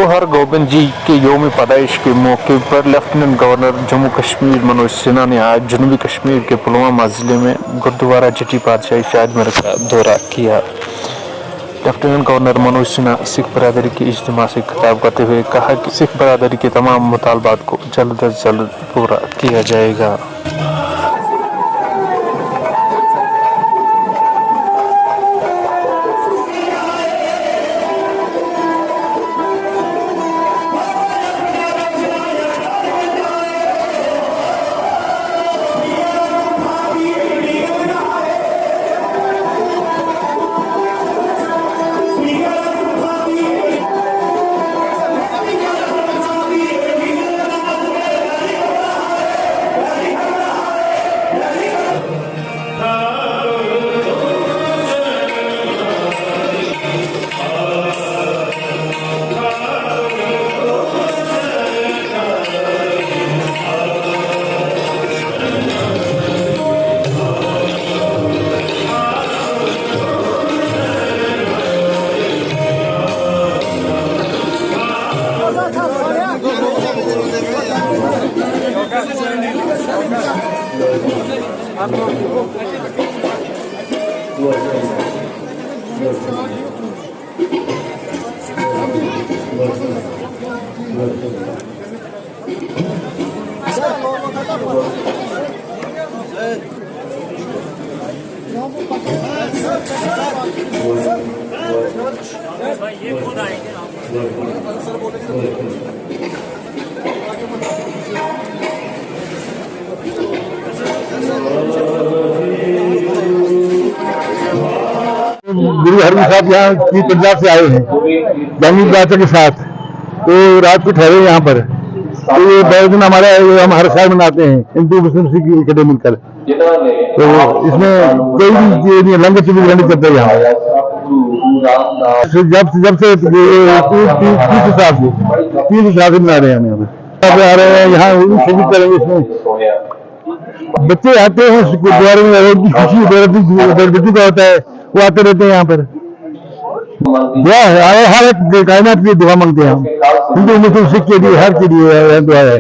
गुरु हरगोबिंद जी के योम पैदाइश के मौके पर लेफ्टिनेंट गवर्नर जम्मू कश्मीर मनोज सिन्हा ने आज जनूबी कश्मीर के पुलवामा जिले में गुरुद्वारा छठी पातशाही शाहजमहल का दौरा किया। लेफ्टिनेंट गवर्नर मनोज सिन्हा सिख बरादरी की इज्तिमा से खिताब करते हुए कहा कि सिख बरादरी के तमाम मुतालबात को जल्द अज जल्द पूरा किया जाएगा। गुरु हरगोबिंद साहब यहाँ पंजाब से आए हैं गांधी प्रार्थना के साथ, तो रात को ठहरे यहाँ पर। तो ये दिन हमारा हम हर साल मनाते हैं हिंदू मुस्लिम सिख इकट्ठे मिलकर। तो इसमें कोई भी लंगर चुपी नहीं चलता यहाँ जब से 30 साल से मना रहे हैं हम यहाँ पे। यहाँ शिविर करेंगे। इसमें बच्चे आते हैं गुरुद्वारे में, उनकी खुशी का होता है, वो आते रहते हैं यहाँ पर। दुआ है, हर एक कायनात की दुआ मांगते हैं हम, हिंदू मुस्लिम सिख के लिए, हर के लिए दुआ है।